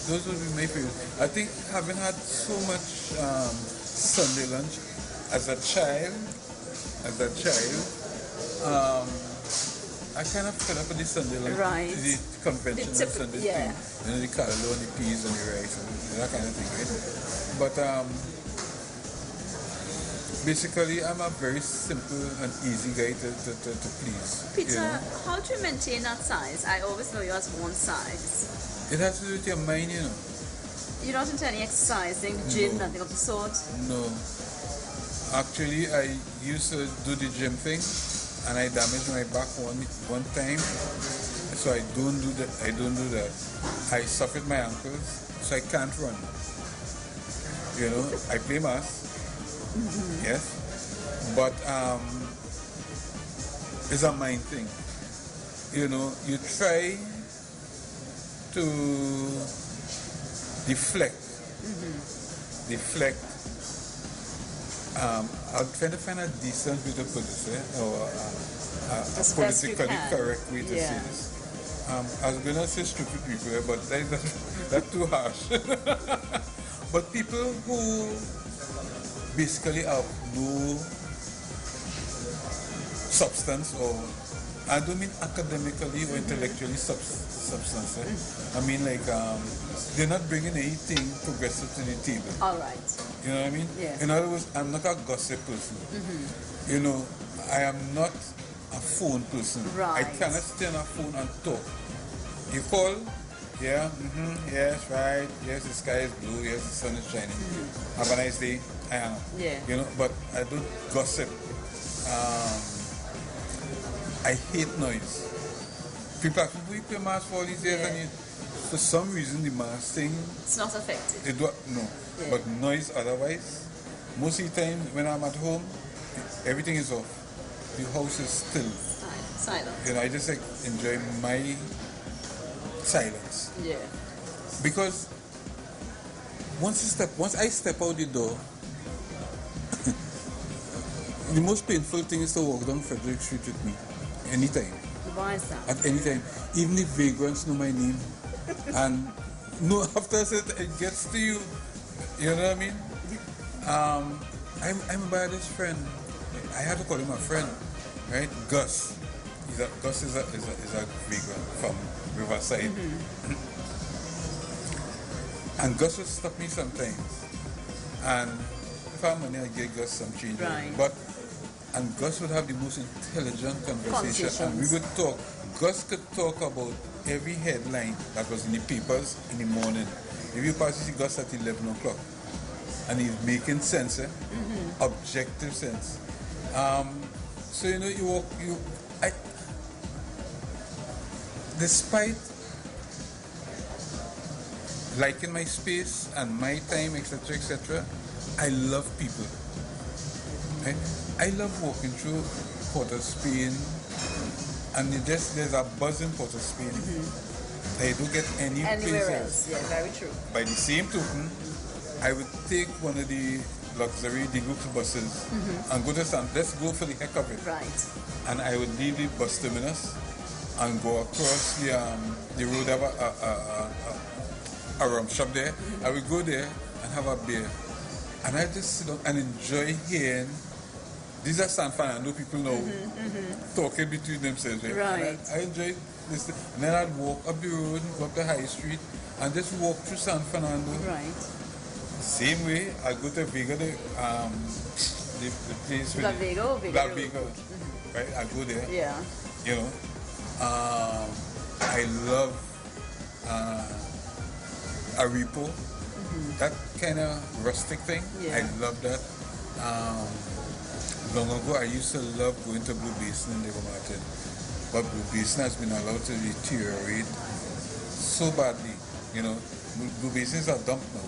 those would be my favorite. I think having had so much Sunday lunch as a child, I kind of fed up with the Sunday lunch, Right. the conventional Sunday thing, you know, the callaloo and the peas and the rice and that kind of thing, right? But basically, I'm a very simple and easy guy to please. Peter, you know? how do you maintain that size? I always know you as one size. It has to do with your mind, you know. You're not into any exercising, gym, No. nothing of the sort? No. Actually, I used to do the gym thing, and I damaged my back one time, so I don't do that. I suffered my ankles, so I can't run. You know, I play mass, yes, but it's a mind thing. You know, you try to deflect. I'm trying to find a decent way to put this, or a As best you politically can. correct way to say Yeah. this. I was gonna say stupid people, but that's too harsh. But people who basically have no substance, or I don't mean academically or intellectually substance. I mean like they're not bringing anything progressive to the table. All right. You know what I mean? Yeah. In other words, I'm not a gossip person. You know, I am not a phone person. Right. I cannot stay on a phone and talk. You call, yeah, yes, right, yes, the sky is blue, yes, the sun is shining. Have a nice day. I hang up. Yeah. You know, but I don't gossip. I hate noise. People ask me, we play mass for all these years, and for some reason the mass thing, It's not effective. no. Yeah. But noise otherwise, most of the time when I'm at home, everything is off. The house is still. Silent. You know, I just like enjoy my silence. Yeah. Because once I step out the door, the most painful thing is to walk down Frederick Street with me. Anytime. Why is that? At any time. Even the vagrants know my name. And no, after it gets to you. You know what I mean? I'm a baddest friend. I have to call him a friend, right? Gus. Gus is a vagrant from Riverside. And Gus would stop me sometimes. And if I have money, I get Gus some change. Right. And Gus would have the most intelligent conversation. And we would talk. Gus could talk about every headline that was in the papers in the morning. If you pass, you see Gus at 11 o'clock. And he's making sense, objective sense. So, you know, despite liking my space and my time, etc., I love people. Right? I love walking through Port of Spain, and there's a buzz in Port of Spain that you don't get anywhere else. Yeah, very true. By the same token, I would take one of the group buses and go to let's go for the heck of it. Right. And I would leave the bus terminus and go across the road, have a rum shop there. I would go there and have a beer. And I just sit down and enjoy hearing these are San Fernando people now talking between themselves. Right. I enjoyed this. And then I'd walk up the road, go up the high street, and just walk through San Fernando. Right. Same way, I go to Vega, the place with La Vega or Vega? La Vega, right? I go there. Yeah. You know, I love Aripo, that kind of rustic thing. Yeah. I love that. Long ago, I used to love going to Blue Basin in Diego Martin, but Blue Basin has been allowed to deteriorate so badly. You know, Blue Basins are dumped now.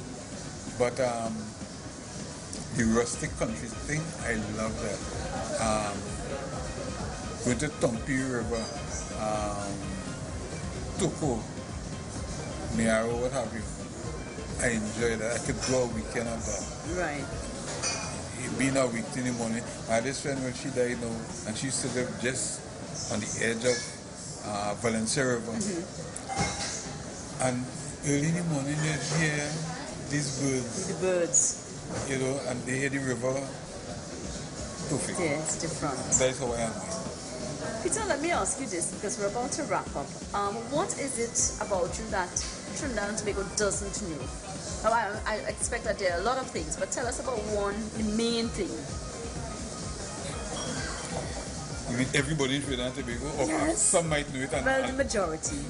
But the rustic country thing, I love that. Going to Tompi River, Toko, Miaro, what have you. I enjoy that. I could go a weekend of that. Right. It being a week in the morning. I had this friend when she died now, and she used to live just on the edge of Valencia River. And early in the morning, you hear these birds. The birds. You know, and they hear the river. Perfect. Yeah, it's different. That is how I am. Peter, let me ask you this because we're about to wrap up. What is it about you that Trinidad and Tobago doesn't know? Oh, I expect that there are a lot of things, but tell us about one, the main thing. You mean everybody in Trinidad and Tobago? Or Yes. some might know it. Well, the majority.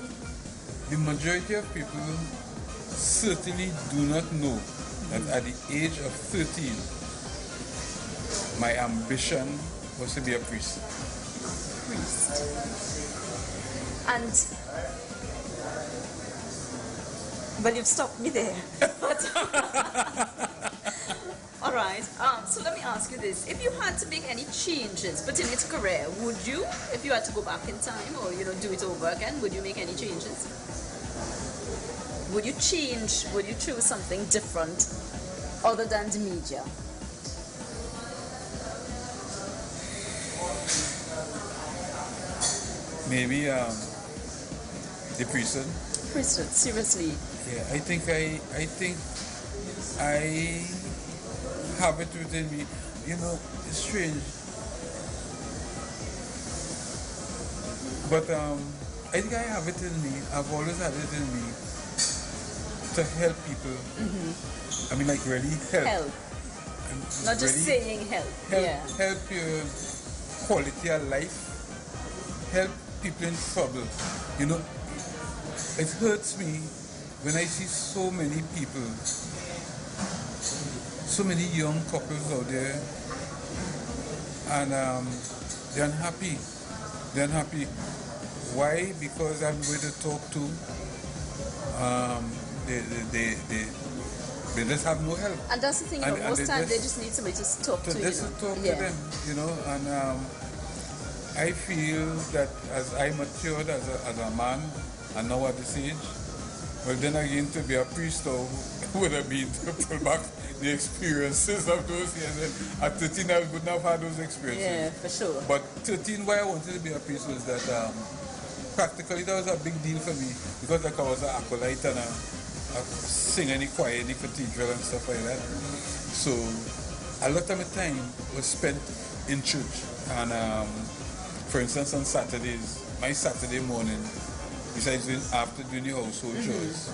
The majority of people certainly do not know that at the age of 13, my ambition was to be a priest. And well, you've stopped me there. All right. So let me ask you this: if you had to make any changes pertaining to career, would you? If you had to go back in time, or do it over again, would you make any changes? Would you change? Would you choose something different other than the media? Maybe the priesthood. Priesthood, seriously. Yeah, I think I have it within me. You know, it's strange. But I think I have it in me. I've always had it in me to help people. I mean, like really help. Help. Not just really saying help. Yeah. help your quality of life. Help people in trouble. You know, it hurts me when I see so many people, so many young couples out there, and they're unhappy. They're unhappy. Why? Because I'm going to talk to. They just have no help. And that's the thing, And most they times they just- just need somebody to talk to, Just to talk to them, you know, and I feel that as I matured as a man, and now at this age, well then again to be a priest though would have been to pull back the experiences of those years. And at 13 I wouldn't have had those experiences. Yeah, for sure. But 13, why I wanted to be a priest was that practically that was a big deal for me because like I was an acolyte and I sing in the choir in the cathedral and stuff like that. So a lot of my time was spent in church. And for instance, on Saturdays, my Saturday morning, besides after doing the household chores,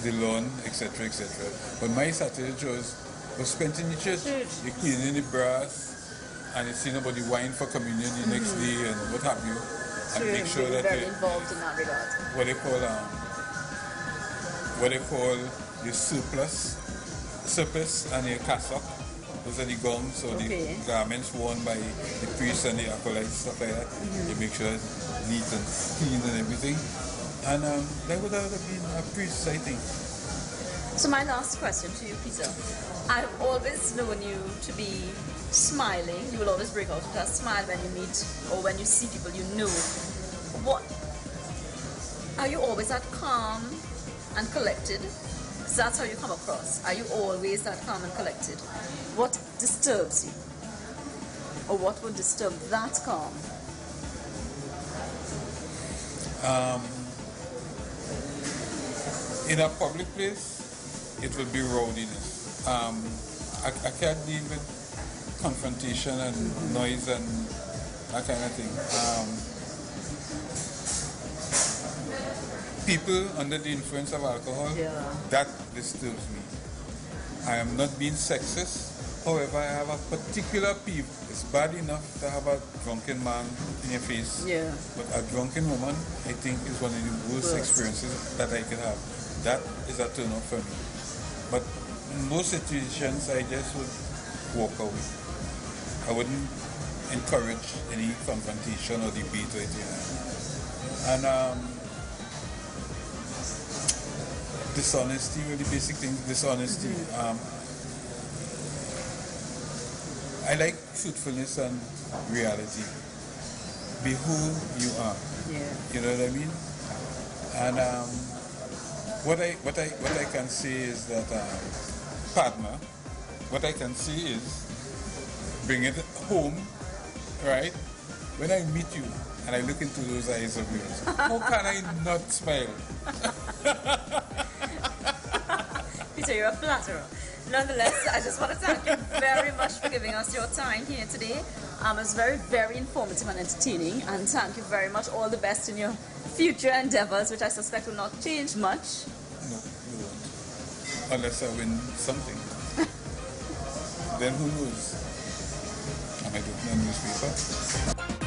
the lawn, etc., etc. But my Saturday chores was spent in the church. You're cleaning the brass, and you see nobody wine for communion the next day and what have you. And make sure that very involved in that regard. what they call your surplice and your cassock. Those are the gowns, so the garments worn by the priests and the acolytes, stuff like that. You make sure it's neat and clean and everything. And that would have been a priest, I think. So my last question to you, Peter. I've always known you to be smiling. You will always break out with a smile when you meet or when you see people you know. What? Are you always that calm and collected? Because that's how you come across. Are you always that calm and collected? What disturbs you? Or what would disturb that calm? In a public place, it will be rowdiness. I can't deal with confrontation and noise and that kind of thing. People under the influence of alcohol, that disturbs me. I am not being sexist. However, I have a particular peeve. It's bad enough to have a drunken man in your face, but a drunken woman, I think, is one of the worst experiences that I could have. That is a turn off for me. But in most situations, I just would walk away. I wouldn't encourage any confrontation or debate or anything. And dishonesty, really basic things, dishonesty. I like truthfulness and reality. Be who you are. You know what I mean? And what I can say is that partner, what I can say is bring it home, right? When I meet you and I look into those eyes of yours, how can I not smile? Peter, you're a flatterer. Nonetheless, I just want to thank you very much for giving us your time here today. It was very, very informative and entertaining, and thank you very much. All the best in your future endeavors, which I suspect will not change much. No, you won't. Unless I win something. Then who knows? I might open a newspaper.